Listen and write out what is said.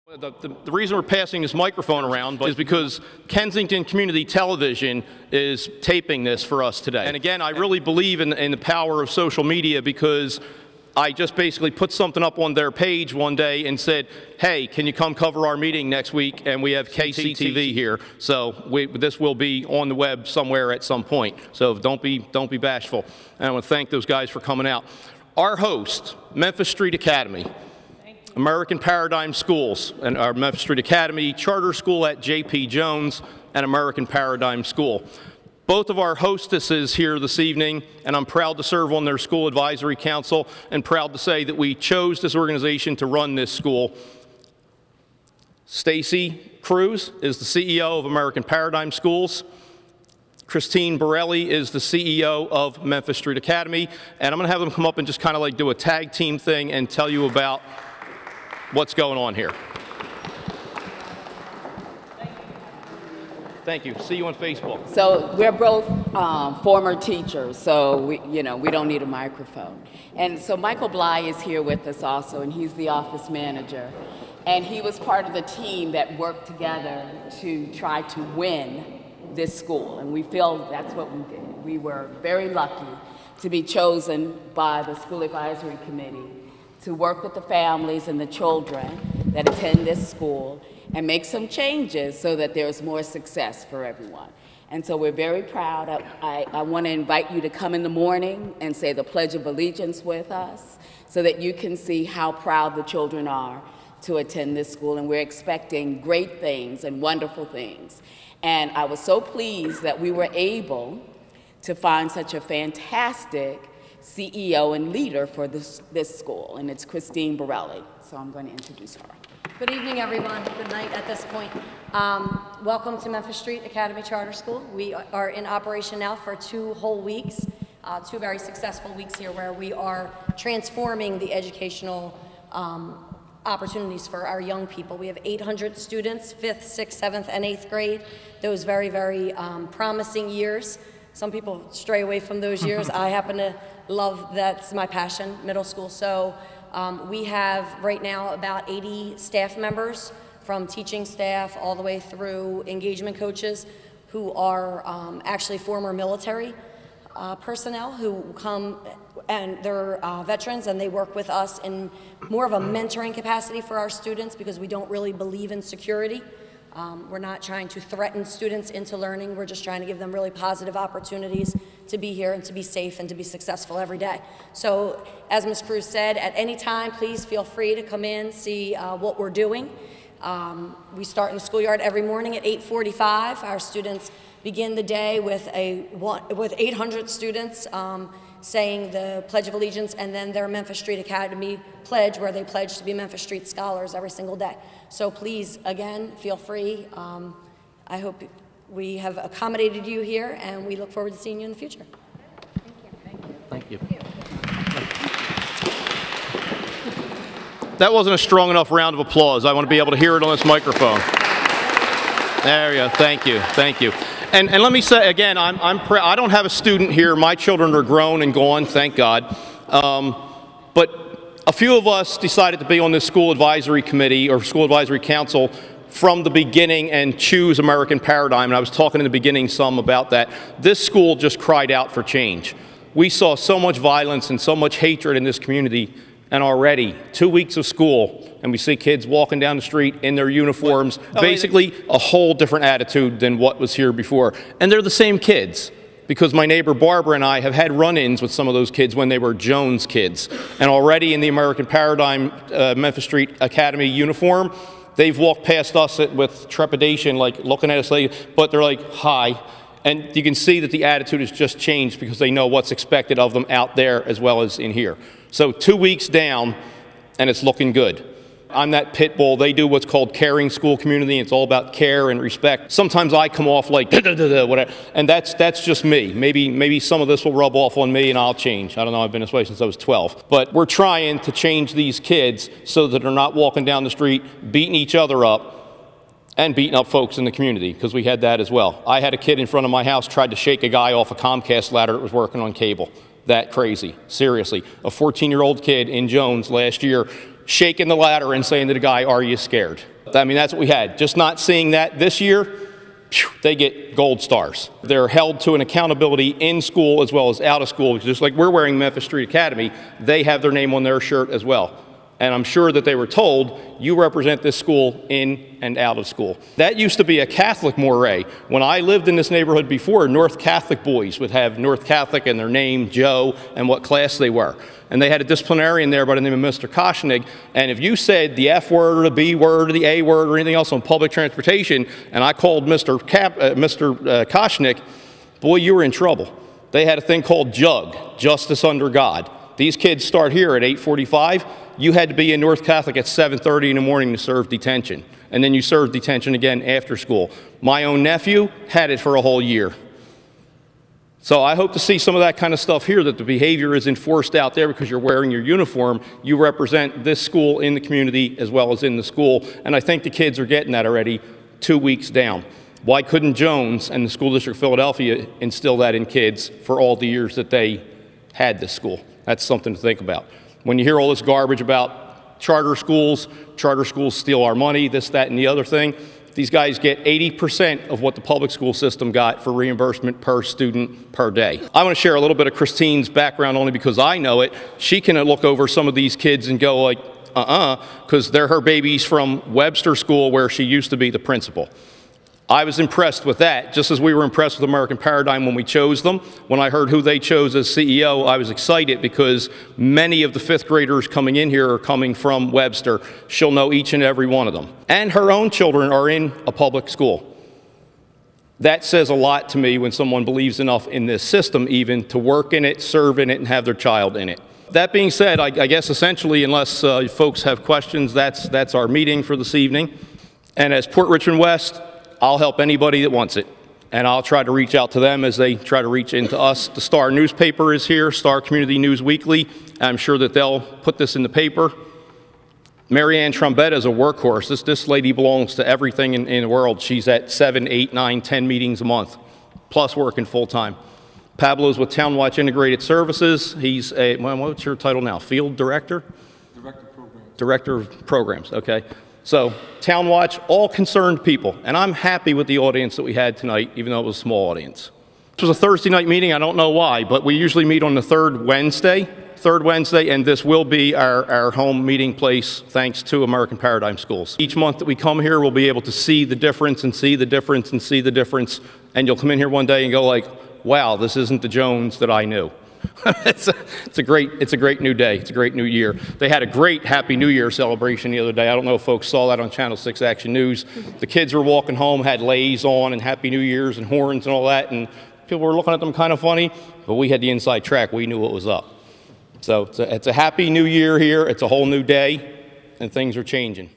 The reason we're passing this microphone around is because Kensington Community Television is taping this for us today. And again, I really believe in the power of social media, because I just basically put something up on their page one day and said, hey, can you come cover our meeting next week? And we have KCTV here. So this will be on the web somewhere at some point. So don't be bashful. And I want to thank those guys for coming out. Our host, Memphis Street Academy, American Paradigm Schools, and our Memphis Street Academy Charter School at J.P. Jones, and American Paradigm School. Both of our hostesses here this evening, and I'm proud to serve on their school advisory council, and proud to say that we chose this organization to run this school. Stacy Cruz is the CEO of American Paradigm Schools. Christine Borelli is the CEO of Memphis Street Academy, and I'm going to have them come up and just kind of like do a tag team thing and tell you about what's going on here. Thank you. See you on Facebook. So we're both former teachers, so we don't need a microphone. And so Michael Bly is here with us also, and he's the office manager. And he was part of the team that worked together to try to win this school. And we feel that's what we did. We were very lucky to be chosen by the school advisory committee to work with the families and the children that attend this school and make some changes so that there's more success for everyone. And so we're very proud. I want to invite you to come in the morning and say the Pledge of Allegiance with us so that you can see how proud the children are to attend this school. And we're expecting great things and wonderful things. And I was so pleased that we were able to find such a fantastic CEO and leader for this school, and it's Christine Borelli. So I'm going to introduce her. Good evening, everyone. Good night at this point. Welcome to Memphis Street Academy Charter School. We are in operation now for 2 whole weeks, 2 very successful weeks here where we are transforming the educational opportunities for our young people. We have 800 students, 5th, 6th, 7th, and 8th grade. Those very, very promising years. Some people stray away from those years. I happen to love, that's my passion, middle school. So we have right now about 80 staff members, from teaching staff all the way through engagement coaches who are actually former military personnel who come, and they're veterans, and they work with us in more of a mentoring capacity for our students, because we don't really believe in security. We're not trying to threaten students into learning. We're just trying to give them really positive opportunities to be here and to be safe and to be successful every day. So as Ms. Cruz said, at any time, please feel free to come in, see what we're doing. We start in the schoolyard every morning at 8:45. Our students begin the day with 800 students saying the Pledge of Allegiance, and then their Memphis Street Academy pledge, where they pledge to be Memphis Street scholars every single day. So please, again, feel free. I hope we have accommodated you here, and we look forward to seeing you in the future. Thank you. That wasn't a strong enough round of applause. I want to be able to hear it on this microphone. There we go. Thank you. Thank you. And let me say again, I don't have a student here. My children are grown and gone, thank God. But a few of us decided to be on this school advisory committee or school advisory council from the beginning and choose American Paradigm. And I was talking in the beginning some about that. This school just cried out for change. We saw so much violence and so much hatred in this community, and already 2 weeks of school, and we see kids walking down the street in their uniforms, basically a whole different attitude than what was here before. And they're the same kids, because my neighbor Barbara and I have had run-ins with some of those kids when they were Jones kids. And already in the American Paradigm Memphis Street Academy uniform, they've walked past us with trepidation, like looking at us, but they're like, hi. And you can see that the attitude has just changed because they know what's expected of them out there as well as in here. So 2 weeks down, and it's looking good. I'm that pit bull. They do what's called caring school community. It's all about care and respect. Sometimes I come off like whatever, and that's just me. Maybe some of this will rub off on me and I'll change. I don't know. I've been this way since I was 12. But we're trying to change these kids so that they're not walking down the street beating each other up and beating up folks in the community, because we had that as well. I had a kid in front of my house tried to shake a guy off a Comcast ladder that was working on cable. That crazy, seriously. A 14-year-old kid in Jones last year shaking the ladder and saying to the guy, "Are you scared?" I mean, that's what we had. Just not seeing that this year, they get gold stars. They're held to an accountability in school as well as out of school. Just like we're wearing Memphis Street Academy, they have their name on their shirt as well. And I'm sure that they were told, you represent this school in and out of school. That used to be a Catholic moire. When I lived in this neighborhood before, North Catholic boys would have North Catholic and their name, Joe, and what class they were. And they had a disciplinarian there by the name of Mr. Koshnig, and if you said the F word or the B word or the A word or anything else on public transportation, and I called Mr. Koshnig, boy, you were in trouble. They had a thing called JUG, Justice Under God. These kids start here at 8:45. You had to be in North Catholic at 7:30 in the morning to serve detention. And then you served detention again after school. My own nephew had it for a whole year. So I hope to see some of that kind of stuff here, that the behavior is enforced out there because you're wearing your uniform. You represent this school in the community as well as in the school. And I think the kids are getting that already 2 weeks down. Why couldn't Jones and the School District of Philadelphia instill that in kids for all the years that they had this school? That's something to think about. When you hear all this garbage about charter schools steal our money, this, that, and the other thing, these guys get 80% of what the public school system got for reimbursement per student per day. I want to share a little bit of Christine's background only because I know it. She can look over some of these kids and go like, because they're her babies from Webster School where she used to be the principal. I was impressed with that, just as we were impressed with American Paradigm when we chose them. When I heard who they chose as CEO, I was excited because many of the fifth graders coming in here are coming from Webster. She'll know each and every one of them. And her own children are in a public school. That says a lot to me when someone believes enough in this system even to work in it, serve in it, and have their child in it. That being said, I guess essentially, unless folks have questions, that's our meeting for this evening. And as Port Richmond West, I'll help anybody that wants it, and I'll try to reach out to them as they try to reach into us. The Star newspaper is here, Star Community News Weekly. I'm sure that they'll put this in the paper. Mary Ann Trombetta is a workhorse. This lady belongs to everything in the world. She's at 7, 8, 9, 10 meetings a month, plus working full-time. Pablo's with Town Watch Integrated Services. He's a, well, what's your title now? Field Director? Director of Programs. Director of Programs, okay. So, Town Watch, all concerned people, and I'm happy with the audience that we had tonight, even though it was a small audience. This was a Thursday night meeting, I don't know why, but we usually meet on the third Wednesday, and this will be our home meeting place, thanks to American Paradigm Schools. Each month that we come here, we'll be able to see the difference and see the difference and see the difference, and you'll come in here one day and go like, wow, this isn't the Jones that I knew. It's a great new day. It's a great new year. They had a great Happy New Year celebration the other day. I don't know if folks saw that on Channel 6 Action News. The kids were walking home, had leis on and Happy New Years and horns and all that, and people were looking at them kind of funny, but we had the inside track. We knew what was up. So it's a Happy New Year here. It's a whole new day, and things are changing.